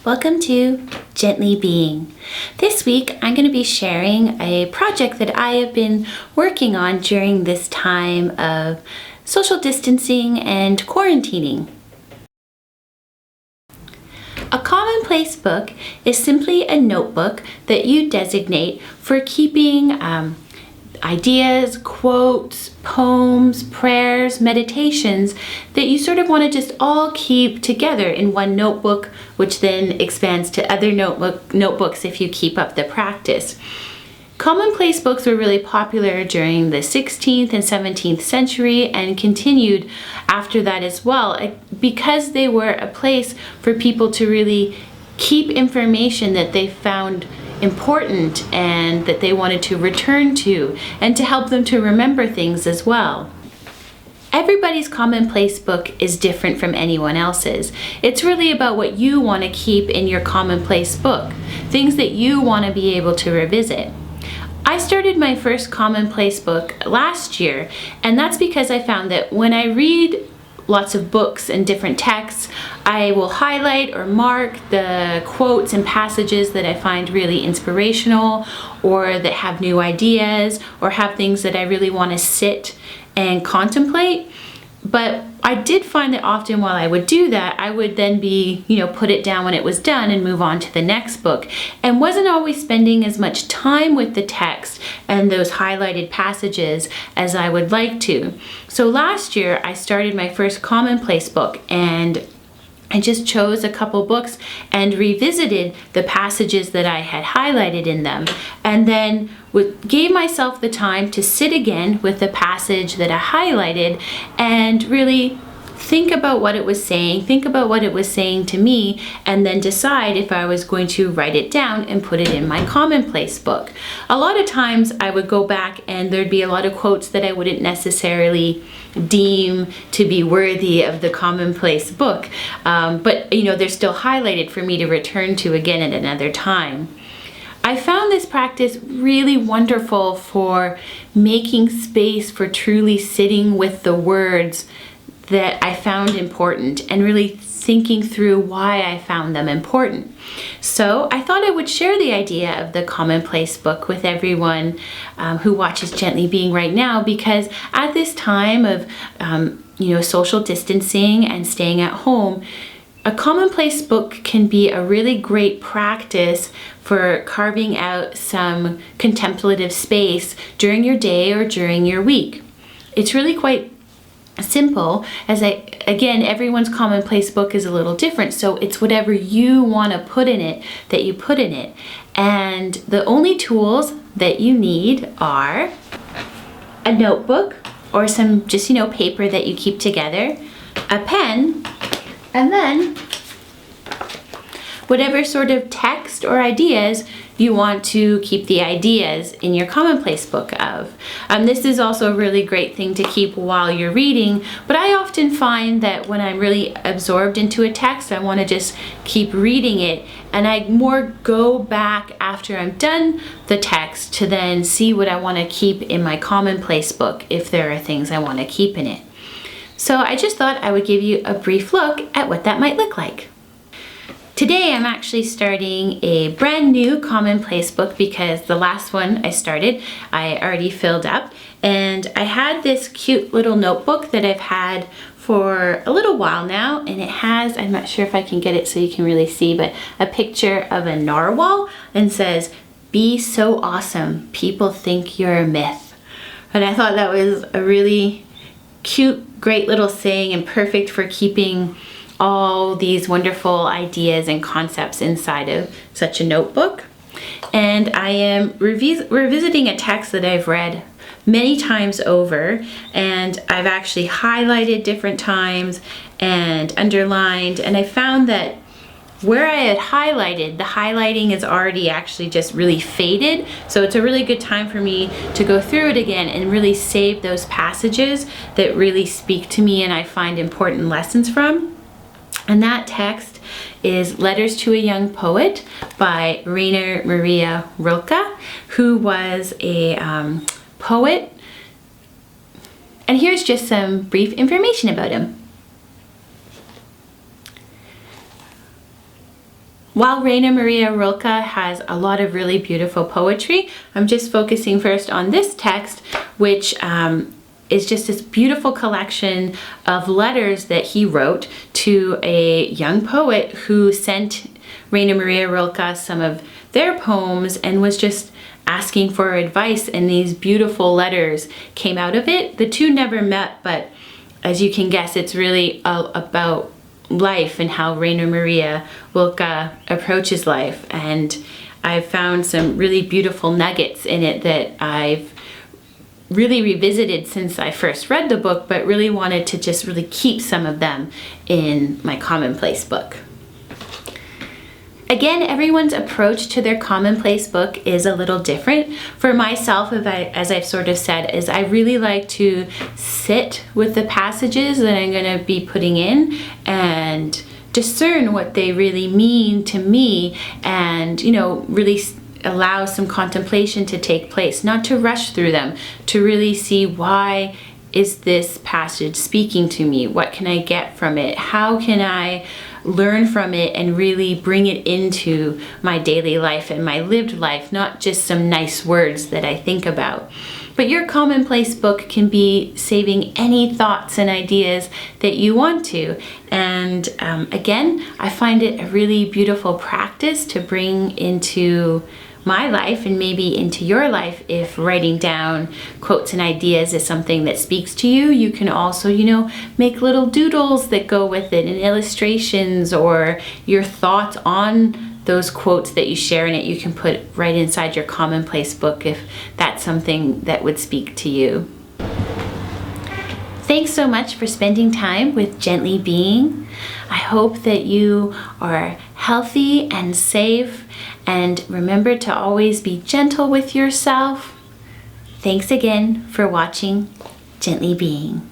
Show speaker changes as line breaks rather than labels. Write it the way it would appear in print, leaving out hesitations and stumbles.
Welcome to Gently Being. This week I'm going to be sharing a project that I have been working on during this time of social distancing and quarantining. A commonplace book is simply a notebook that you designate for keeping ideas, quotes, poems, prayers, meditations that you sort of want to just all keep together in one notebook, which then expands to other notebooks if you keep up the practice. Commonplace books were really popular during the 16th and 17th century and continued after that as well, because they were a place for people to really keep information that they found important and that they wanted to return to, and to help them to remember things as well. Everybody's commonplace book is different from anyone else's. It's really about what you want to keep in your commonplace book, things that you want to be able to revisit. I started my first commonplace book last year, and that's because I found that when I read lots of books and different texts, I will highlight or mark the quotes and passages that I find really inspirational, or that have new ideas, or have things that I really want to sit and contemplate. But I did find that often while I would do that, I would then put it down when it was done and move on to the next book, and wasn't always spending as much time with the text and those highlighted passages as I would like to. So last year I started my first commonplace book, and I just chose a couple books and revisited the passages that I had highlighted in them, and then gave myself the time to sit again with the passage that I highlighted and really think about what it was saying, to me, and then decide if I was going to write it down and put it in my commonplace book. A lot of times I would go back and there'd be a lot of quotes that I wouldn't necessarily deem to be worthy of the commonplace book, but they're still highlighted for me to return to again at another time. I found this practice really wonderful for making space for truly sitting with the words that I found important and really thinking through why I found them important. So I thought I would share the idea of the commonplace book with everyone who watches Gently Being right now, because at this time of social distancing and staying at home, a commonplace book can be a really great practice for carving out some contemplative space during your day or during your week. It's really quite simple, again, everyone's commonplace book is a little different, so it's whatever you want to put in it that you put in it. And the only tools that you need are a notebook or some just paper that you keep together, a pen, and then whatever sort of text or ideas you want to keep the ideas in your commonplace book of. This is also a really great thing to keep while you're reading, but I often find that when I'm really absorbed into a text, I want to just keep reading it, and I more go back after I'm done the text to then see what I want to keep in my commonplace book if there are things I want to keep in it. So I just thought I would give you a brief look at what that might look like. Today I'm actually starting a brand new commonplace book because the last one I started I already filled up, and I had this cute little notebook that I've had for a little while now, and it has, I'm not sure if I can get it so you can really see, but a picture of a narwhal and says, "Be so awesome, people think you're a myth." And I thought that was a really cute, great little saying, and perfect for keeping all these wonderful ideas and concepts inside of such a notebook. And I am revisiting a text that I've read many times over, and I've actually highlighted different times and underlined, and I found that where I had highlighted, the highlighting is already actually just really faded, so it's a really good time for me to go through it again and really save those passages that really speak to me and I find important lessons from. And that text is Letters to a Young Poet by Rainer Maria Rilke, who was a poet. And here's just some brief information about him. While Rainer Maria Rilke has a lot of really beautiful poetry, I'm just focusing first on this text, which is just this beautiful collection of letters that he wrote to a young poet who sent Rainer Maria Rilke some of their poems and was just asking for advice, and these beautiful letters came out of it. The two never met, but as you can guess, it's really about life and how Rainer Maria Rilke approaches life. And I've found some really beautiful nuggets in it that I've really revisited since I first read the book, but really wanted to just really keep some of them in my Commonplace book. Again, everyone's approach to their Commonplace book is a little different. For myself, as I've sort of said, is I really like to sit with the passages that I'm going to be putting in and discern what they really mean to me, and, really allow some contemplation to take place, not to rush through them, to really see, why is this passage speaking to me? What can I get from it? How can I learn from it and really bring it into my daily life and my lived life, not just some nice words that I think about. But your Commonplace book can be saving any thoughts and ideas that you want to. And again, I find it a really beautiful practice to bring into my life and maybe into your life. If writing down quotes and ideas is something that speaks to you, you can also, make little doodles that go with it and illustrations, or your thoughts on those quotes that you share in it, you can put right inside your Commonplace book if that's something that would speak to you. Thanks so much for spending time with Gently Being. I hope that you are healthy and safe, and remember to always be gentle with yourself. Thanks again for watching Gently Being.